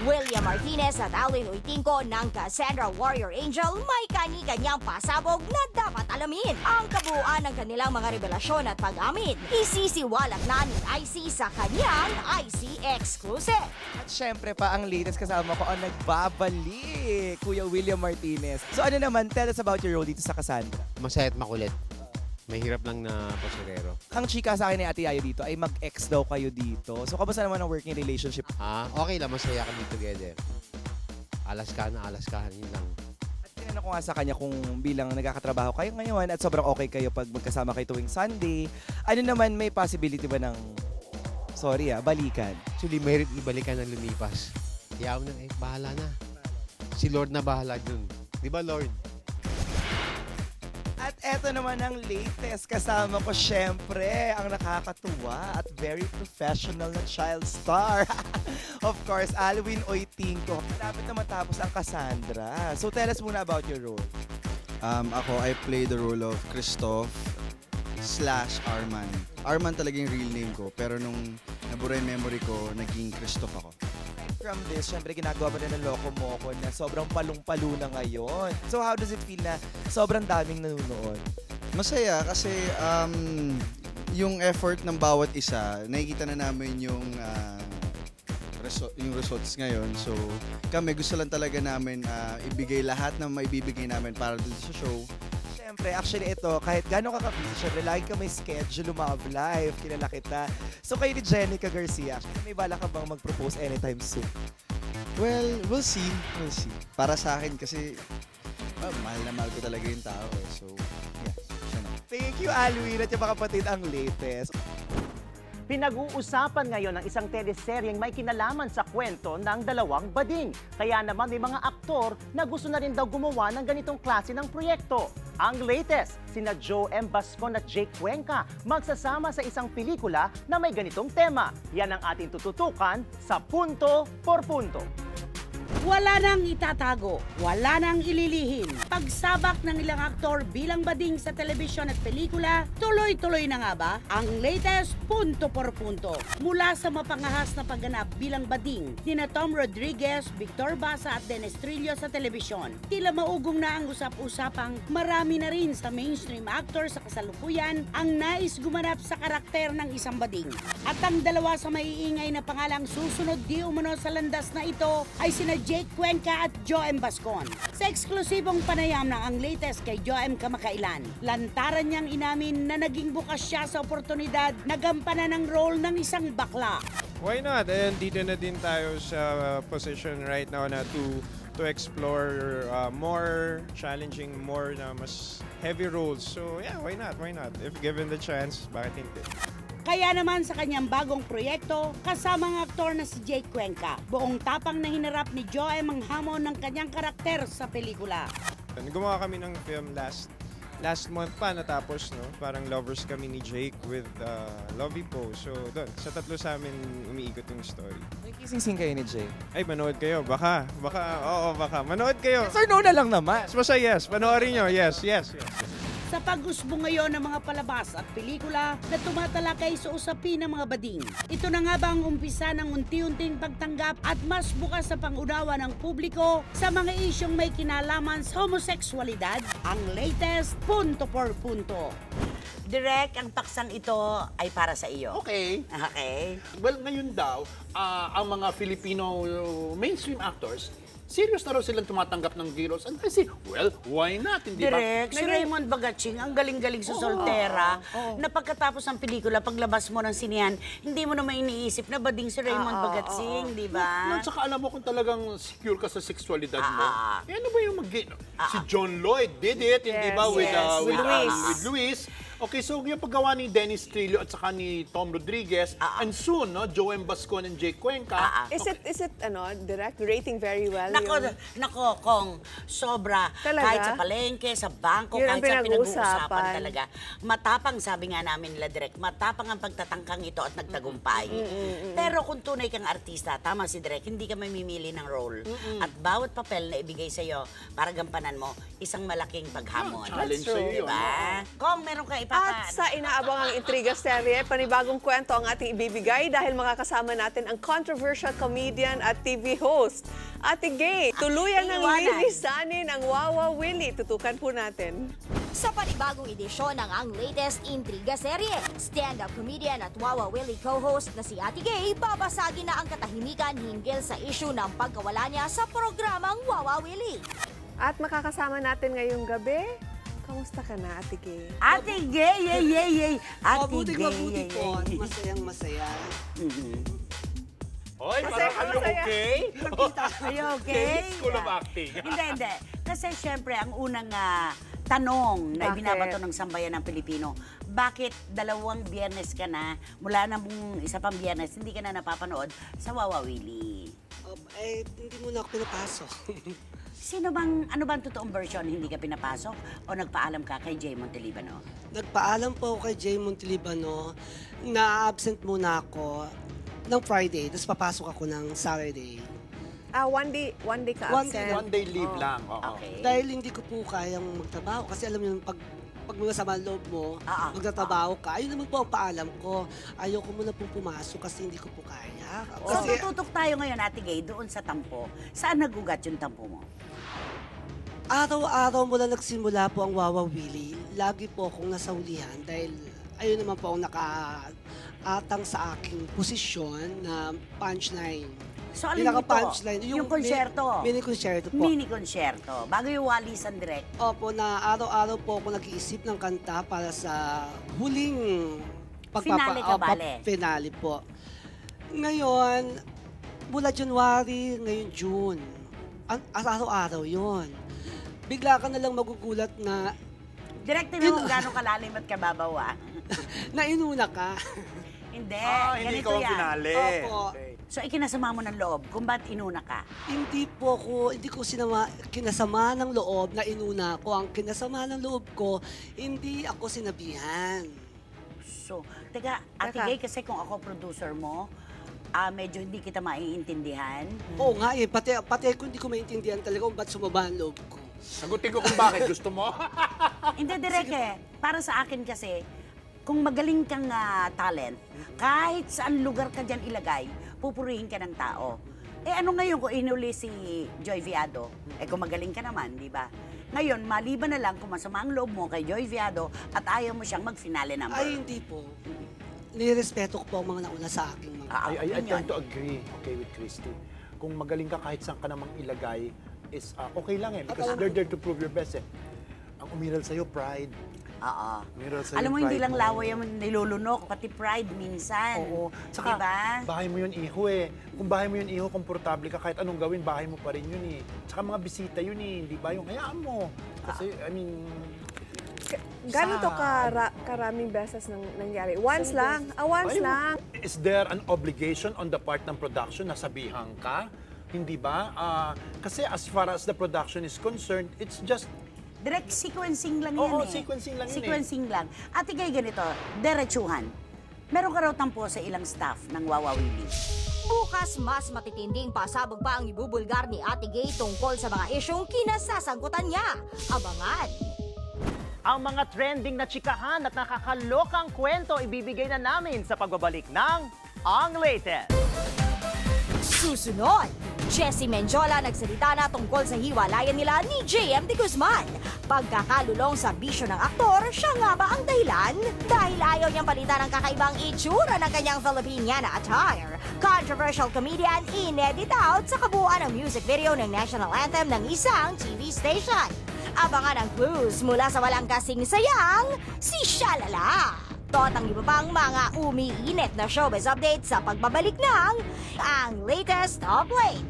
William Martinez at Alwin Uytingco ng Cassandra Warrior Angel may kani-kanyang pasabog na dapat alamin. Ang kabuuan ng kanilang mga revelasyon at pag-amin, isisiwalat na ni IC sa kanyang IC Exclusive. At syempre pa ang latest kasama ko ang nagbabalik, Kuya William Martinez. So ano naman, tell us about your role dito sa Cassandra. Masaya at makulit. Mahirap lang na pasurero. Ang chika sa akin ni Ate Yayo dito ay mag-ex daw kayo dito. So kamusta naman ang working relationship? Okay lang, masaya kami together. Alaskahan, yun lang. At tinanong ko nga sa kanya kung bilang nagkakatrabaho kayo ngayon at sobrang okay kayo pag magkasama kayo tuwing Sunday, ano naman, may possibility ba ng, balikan? Actually, mahirap ibalikan ng lumipas. Kaya ako na, bahala na. Si Lord na bahala dun. Di ba, Lord? At eto naman ang latest kasama ko, syempre, ang nakakatuwa at very professional na child star. Of course, Alwin Uytingco. Dapat na matapos ang Cassandra. So tell us muna about your role. Ako, I play the role of Christoph / Arman. Arman talaga yung real name ko, pero nung nabura yung memory ko, naging Christoph ako. From this, syempre ginagawa mo na ng Loco Moco na sobrang palong-palo na ngayon. So how does it feel na sobrang daming nanonood? Masaya kasi yung effort ng bawat isa, nakikita na namin yung results ngayon. So kami gusto lang talaga namin ibigay lahat ng maibibigay namin para dito sa show. Siyempre, actually ito, kahit gano'n ka ka-busy, syempre, lagi ka may schedule, Love Live, kilala kita. So kayo ni Jenica Garcia, may bala ka bang mag-propose anytime soon? Well, we'll see. We'll see. Para sa akin kasi, mahal na mahal ko talaga yung tao eh. So, yeah. Siya na. Thank you, Alwin, at yung mga kapatid ang latest. Pinag-uusapan ngayon ng isang teleseryeng may kinalaman sa kwento ng dalawang bading. Kaya naman may mga aktor na gusto na rin daw gumawa ng ganitong klase ng proyekto. Ang latest, sina Joe M. Bascon at Jake Cuenca magsasama sa isang pelikula na may ganitong tema. Yan ang ating tututukan sa Punto por Punto. Wala nang itatago, wala nang ililihim. Pagsabak ng ilang aktor bilang bading sa telebisyon at pelikula, tuloy-tuloy na nga ba ang latest Punto por Punto? Mula sa mapangahas na pagganap bilang bading, nina Tom Rodriguez, Victor Basa at Dennis Trillo sa telebisyon. Tila maugong na ang usap-usapang marami na rin sa mainstream actor sa kasalukuyan ang nais gumanap sa karakter ng isang bading. At ang dalawa sa maiingay na pangalang susunod di umano sa landas na ito ay sina Jake Cuenca at Joe M. Bascon. Sa eksklusibong panayam ng ang latest kay Joe M. kamakailan, lantaran niyang inamin na naging bukas siya sa oportunidad na gampanan ng role ng isang bakla. Why not? And dito na din tayo sa position right now na to explore more challenging, more na mas heavy roles. So yeah, why not? Why not? If given the chance, bakit hindi? Kaya naman sa kanyang bagong proyekto, kasama ang aktor na si Jake Cuenca, buong tapang na hinarap ni Joe M. ang hamon ng kanyang karakter sa pelikula. Gumawa kami ng film last month pa natapos, no? Parang lovers kami ni Jake with Lovey Poe. So doon, sa tatlo sa amin umiikot yung story. May kissing scene kayo ni Jay? Ay, manood kayo. Baka. Manood kayo. Yes or no na lang naman. Basta yes. Panoorin nyo. Yes. Sa pag-usbong ngayon ng mga palabas at pelikula na tumatalakay sa usapin ng mga bading. Ito na nga ba ang umpisa ng unti-unting pagtanggap at mas bukas sa pangunawa ng publiko sa mga isyong may kinalaman sa homosexualidad? Ang latest Punto por Punto. Direk, ang paksang ito ay para sa iyo. Okay. Okay. Well, ngayon daw, ang mga Filipino mainstream actors, serious na raw silang tumatanggap ng giros. And I say, well, why not? Hindi ba? Direk, si Raymond Bagatsing, ang galing-galing sa Soltera, na pagkatapos ng pelikula, paglabas mo ng sinihan, hindi mo naman iniisip na bading si Raymond Bagatsing, di ba? At saka alam mo kung talagang secure ka sa sexualidad mo. Eh, ano ba yung si John Lloyd did it, hindi ba? With Luis. Okay, so yung paggawa ni Dennis Trillo at saka ni Tom Rodriguez, and soon, no, Joe M. Bascon and Jake Cuenca. Is it direct rating very well? Nako, Kong, sobra. Talaga? Kahit sa palengke, sa bangko, Yun ang kahit sa pinag-uusapan pinag-uusapan. talaga. Matapang, sabi nga namin nila Direk, matapang ang pagtatangkang ito at nagtagumpay. Pero kung tunay kang artista, tama si Direk, hindi ka mamimili ng role. At bawat papel na ibigay sa'yo para gampanan mo, isang malaking paghamon. Challenge sa'yo yun. Diba? Kong, meron ka Papan. At sa inaabangang intriga serye, panibagong kwento ang ating ibibigay dahil makakasama natin ang controversial comedian at TV host, Ate Gay. Tuluyan ng lilisanin ang Wawa Willie. Tutukan po natin. Sa panibagong edisyon ng ang latest intriga serye, stand-up comedian at Wawa Willie co-host na si Ate Gay, babasagin na ang katahimikan hinggil sa issue ng pagkawala niya sa programang Wawa Willie. At makakasama natin ngayong gabi. Kamusta ka na, Ate Gay? Ate Gay, yay. Ate Mabuti po. Masayang masaya. Hoy, parang are you okay? Are you okay? School of Acting. Hindi. Kasi syempre, ang unang tanong na ibinabato ng sambayan ng Pilipino, bakit 2 biyernes ka na, mula na mong isa pang biyernes, hindi ka na napapanood sa Wawa Willie? Hindi mo na ako pinapasok. Ano bang totoong version? Hindi ka pinapasok o nagpaalam ka kay Jay Montelibano? Nagpaalam po ako kay Jay Montelibano na absent muna ako ng Friday, tapos papasok ako ng Saturday. One day ka absent. One day leave lang. Okay. Dahil hindi ko po kayang magtrabaho kasi alam niyo, pag masama loob mo, magtatrabaho ka. Ayun naman po ang paalam ko. Ayoko muna pong pumasok kasi hindi ko po kaya. So tututok tayo ngayon, Ate Gay, doon sa tampo. Saan nagugat yung tampo mo? Araw-araw mula nagsimula po ang Wawa Willie, lagi po akong nasahulihan dahil ayun naman po ang nakaatang sa aking posisyon na punchline. So alin ito? Punchline, yung konsyerto? Mini-konsyerto po. Mini-konsyerto. Bago yung walisan direct. Opo, na araw-araw po ako nag-iisip ng kanta para sa huling Finale ka, bale? Finale po. Ngayon, mula January, ngayon June, araw-araw yon. Bigla ka na lang magugulat na... Direct mo kung gano'ng kalalim at kababaw, Nainuna ka. Hindi, hindi ganito ka ang yan. finale. Opo. So, ikinasama mo ng loob kung ba't inuna ka? Hindi ko kinasama ng loob na inuna ko. Ang kinasama ng loob ko, hindi ako sinabihan. So, teka, Ate Gay, kasi kung ako producer mo, medyo hindi kita maiintindihan. Oo nga pati ako hindi ko maintindihan talaga kung ba't sumaba ang loob ko. Sagutin ko kung bakit. Gusto mo? Hindi, direct Para sa akin kasi, kung magaling kang talent, kahit saan lugar ka dyan ilagay, pupurihin ka ng tao. Ano ngayon kung inuli si Joy Viado? Kung magaling ka naman, di ba? Ngayon, maliban na lang kung masama ang loob mo kay Joy Viado at ayaw mo siyang mag-finale number. Ay, hindi po. Nirespeto ko po ang mga nauna sa aking mga I tend to agree, with Christy. Kung magaling ka kahit saan ka namang ilagay, is okay lang because they're there to prove your best Ang umiral sa'yo, pride. Alam mo, hindi lang laway ang nilulunok, pati pride minsan. Oo. Tsaka, bahay mo yun, iho Kung bahay mo yun, iho, komportable ka, kahit anong gawin, bahay mo pa rin yun Tsaka mga bisita yun hindi ba? Yung hayaan mo. Kasi, Gano'n to karaming beses nangyari? Once lang. Once lang. Is there an obligation on the part ng production na sabihan ka? Hindi ba? Kasi as far as the production is concerned, it's just... Direct sequencing lang yan sequencing lang Sequencing lang. Ate Gay, ganito, derechuhan. Meron ka raw tampo sa ilang staff ng Wawa Willie. Bukas, mas matitinding pasabog pa ang ibubulgar ni Ate Gay tungkol sa mga isyong kinasasangkutan niya. Abangan! Ang mga trending na chikahan at nakakalokang kwento ibibigay na namin sa pagbabalik ng Ang Latest. Susunod, Jessie Menjola nagsalita na tungkol sa hiwalayan nila ni JM De Guzman. Pagkakalulong sa bisyo ng aktor, siya nga ba ang dahilan? Dahil ayaw niyang palitan ang kakaibang itsura ng kanyang Filipiniana attire. Controversial comedian inedit out sa kabuuan ng music video ng national anthem ng isang TV station. Abangan ang clues mula sa walang kasing sayang, si Shalala. Tot ang iba pang mga umiinit na showbiz update sa pagbabalik ng Ang Latest Top Late.